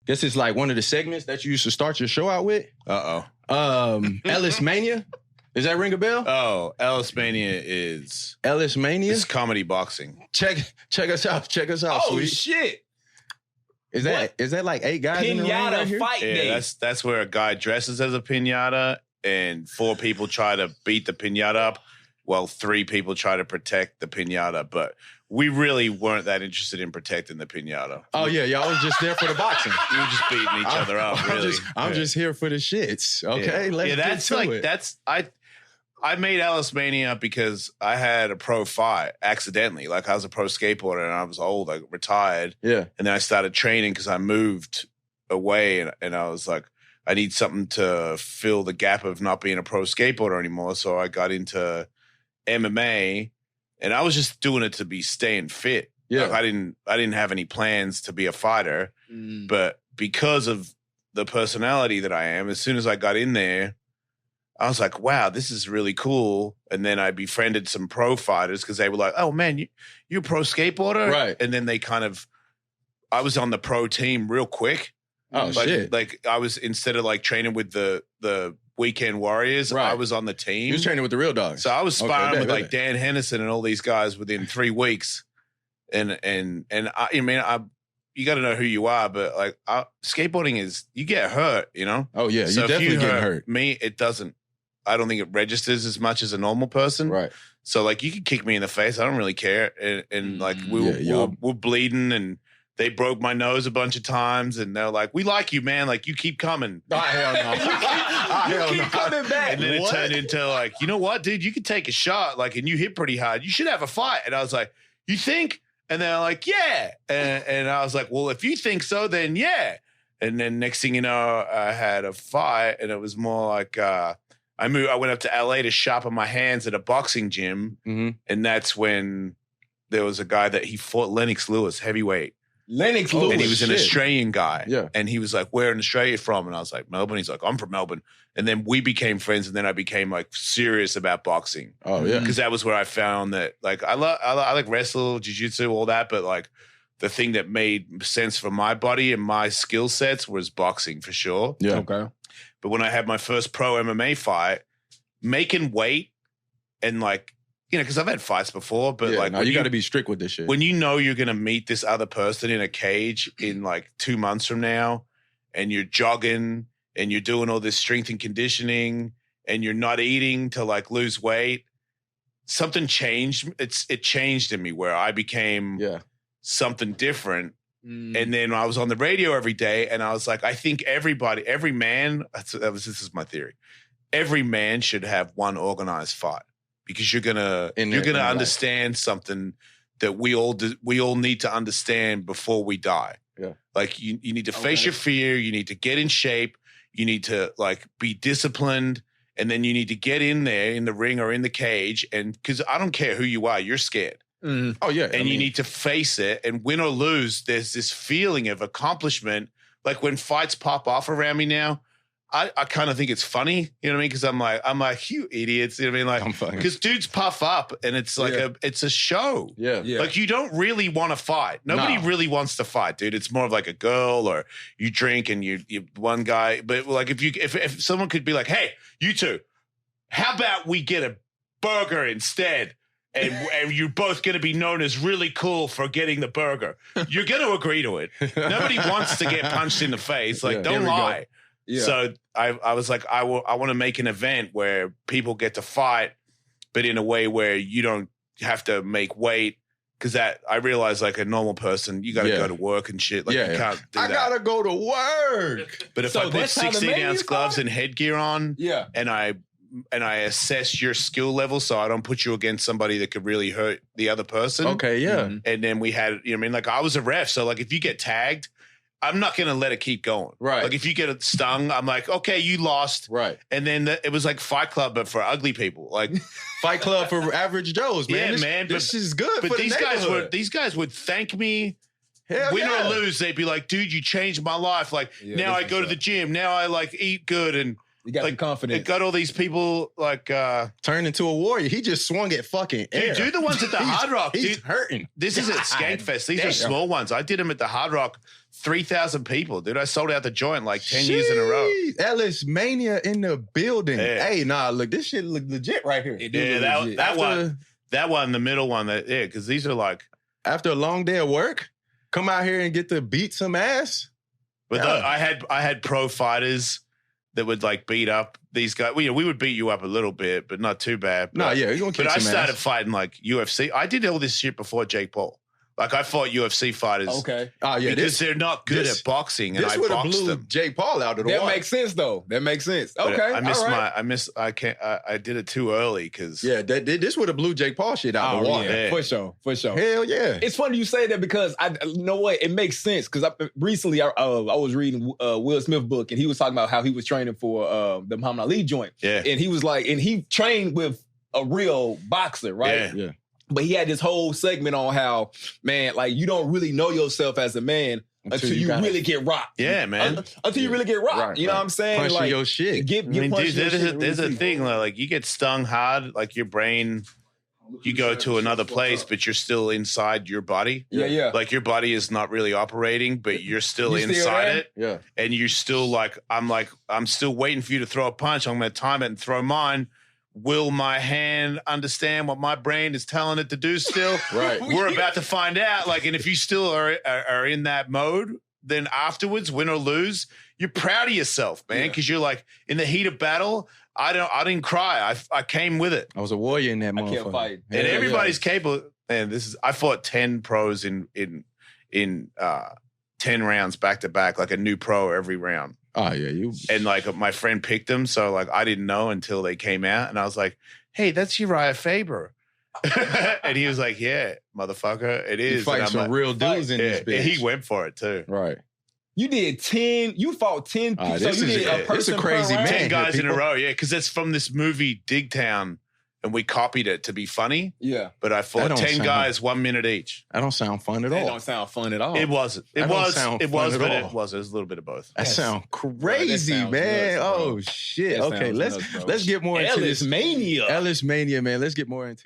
Guess it's like one of the segments that you used to start your show out with. Ellis Mania. Does that ring a bell? Oh, Ellis Mania is... Ellis Mania? It's comedy boxing. Check us out. Check us out, Oh, sweet. shit. Is that like 8 guys in the ring right here? Fight day. Yeah, that's where a guy dresses as a piñata and 4 people try to beat the piñata up while 3 people try to protect the piñata. But we really weren't that interested in protecting the piñata. Oh, yeah. Y'all was just there for the boxing. We were just beating each other up, really. I'm just here for the shits. Okay, let's get to it. I made Ellis Mania because I had a pro fight accidentally. Like, I was a pro skateboarder and I was old. I retired. Yeah. And then I started training because I moved away and I was like, I need something to fill the gap of not being a pro skateboarder anymore. So I got into MMA and I was just doing it to be staying fit. Yeah. Like, I didn't have any plans to be a fighter, but because of the personality that I am, as soon as I got in there, I was like, wow, this is really cool. And then I befriended some pro fighters because they were like, oh, man, you're a pro skateboarder? Right. And then I was on the pro team real quick. Oh, shit. Like, I was, instead of like training with the weekend warriors, right. I was on the team. You was training with the real dogs. So I was sparring with like Dan. Dan Henderson and all these guys within 3 weeks. And I mean, you got to know who you are, but like skateboarding is, you get hurt, you know? Oh, yeah. So you definitely get hurt. Me, it doesn't. I don't think it registers as much as a normal person. Right. So like you could kick me in the face. I don't really care. And like we're bleeding and they broke my nose a bunch of times and they're like, we like you, man. Like you keep coming. Oh, hell no. you keep coming back. And then it turned into like, you know what, dude, you could take a shot. Like, and you hit pretty hard. You should have a fight. And I was like, you think? And they're like, yeah. And I was like, well, if you think so, then yeah. And then next thing you know, I had a fight and it was more like, I went up to LA to sharpen my hands at a boxing gym. Mm-hmm. And that's when there was a guy that he fought Lennox Lewis, heavyweight. Lennox Lewis. And he was an Australian guy. Yeah. And he was like, where in Australia from? And I was like, Melbourne. He's like, I'm from Melbourne. And then we became friends. And then I became like serious about boxing. Oh, yeah. Because that was where I found that like, I like wrestle, jiu-jitsu, all that. But like the thing that made sense for my body and my skill sets was boxing for sure. Yeah. Okay. But when I had my first pro MMA fight, making weight and like, you know, because I've had fights before, but like, you got to be strict with this shit. When you know you're going to meet this other person in a cage in like 2 months from now, and you're jogging and you're doing all this strength and conditioning and you're not eating to like lose weight, something changed. It changed in me where I became something different. And then I was on the radio every day and I was like, I think every man, this is my theory. Every man should have one organized fight because you're going to understand something that we all need to understand before we die. Yeah. Like you need to face your fear. You need to get in shape. You need to like be disciplined. And then you need to get in there in the ring or in the cage. And because I don't care who you are, you're scared. Oh, yeah. And you need to face it and win or lose. There's this feeling of accomplishment. Like when fights pop off around me now, I kind of think it's funny. You know what I mean? Because I'm like, you idiots. You know what I mean? Like, because dudes puff up and it's like it's a show. Yeah. Like you don't really want to fight. Nobody really wants to fight, dude. It's more of like a girl or you drink and you one guy. But like if someone could be like, hey, you two, how about we get a burger instead? And you're both going to be known as really cool for getting the burger. You're going to agree to it. Nobody wants to get punched in the face. Like, don't lie. Yeah. So I was like, I want to make an event where people get to fight, but in a way where you don't have to make weight. Because I realize like a normal person, you got to go to work and shit. Like you can't do that. I got to go to work. But if I put 16-ounce gloves and headgear on and I assess your skill level so I don't put you against somebody that could really hurt the other person. Okay, yeah. And then we had, you know what I mean? Like I was a ref. So like if you get tagged, I'm not going to let it keep going. Right. Like if you get stung, I'm like, okay, you lost. Right. And then it was like Fight Club, but for ugly people. Like Fight Club for average Joes, man. Yeah, this is good but for these guys would thank me. Win or lose, they'd be like, dude, you changed my life. Like now I go to the gym. Now I like eat good and You got some Like, confidence. it got all these people like Turned into a warrior. He just swung at fucking air. do the ones at the Hard Rock. He's Dude, hurting. this is at Skankfest. These are small ones. I did them at the Hard Rock. 3,000 people, dude. I sold out the joint like 10 years in a row. Jeez, Ellis Mania in the building. Yeah. Hey, nah, look, this shit look legit right here. It do Yeah, look legit. that one, the middle one, because these are like. After a long day of work, come out here and get to beat some ass. But Yeah. I had pro fighters that would like beat up these guys. We would beat you up a little bit, but not too bad. No, But, yeah, you're gonna kick but I some started ass. fighting like UFC. I did all this shit before Jake Paul. Like I fought UFC fighters. Okay. Oh yeah, because this they're not good this- at boxing, and this I would have boxed blew them. Jake Paul out of the That water. makes sense, though. That makes sense. But Okay. I missed all right. I can't. I did it too early because Yeah, this would have blew Jake Paul shit out the Oh, water. yeah. Yeah. For sure. For sure. Hell yeah. It's funny you say that because you know what? It makes sense because recently I was reading Will Smith book and he was talking about how he was training for the Muhammad Ali joint. Yeah. And he was like, and he trained with a real boxer, right? Yeah. Yeah. But he had this whole segment on how, man, like you don't really know yourself as a man until you kinda really get rocked. Yeah, man. Until you really get rocked. Right, you know right. what I'm saying? Punching like, your shit. Get I mean, punched dude, in your shit and there's a really see. thing like you get stung hard, like your brain. You go to another place, but you're still inside your body. Yeah, yeah. Like your body is not really operating, but you're still You still inside there? it. Yeah. And you're still like, I'm still waiting for you to throw a punch. I'm going to time it and throw mine. Will my hand understand what my brain is telling it to do still? Right. We're about to find out. Like, and if you still are in that mode, then afterwards, win or lose, you're proud of yourself, man. Because you're like, in the heat of battle, I didn't cry. I came with it. I was a warrior in that I motherfucker. can't fight. And Hell everybody's capable. And I fought 10 pros in 10 rounds back to back, like a new pro every round. Oh yeah, you. And like my friend picked them, so like I didn't know until they came out, and I was like, "Hey, that's Uriah Faber," and he was like, "Yeah, motherfucker, it You is." fighting And I'm some like, real dudes in yeah, this bitch. and he went for it too. Right. You did 10. You fought 10 people. this so you is- did this a is person crazy per round? man. 10 guys in a people. row, yeah, because it's from this movie Digtown, and we copied it to be funny. Yeah. But I That fought don't 10 sound- guys, 1 minute each. That don't sound fun at That all. don't sound fun at all. It wasn't. It That don't was. sound It was, fun at but all. it was. It was a little bit of both. That Yes. sound Bro, that crazy, sounds man. nuts, bro. Oh shit. That Okay, sounds let's nuts, bro. let's get more into Ellis this Mania. Ellis Mania, man. Let's get more into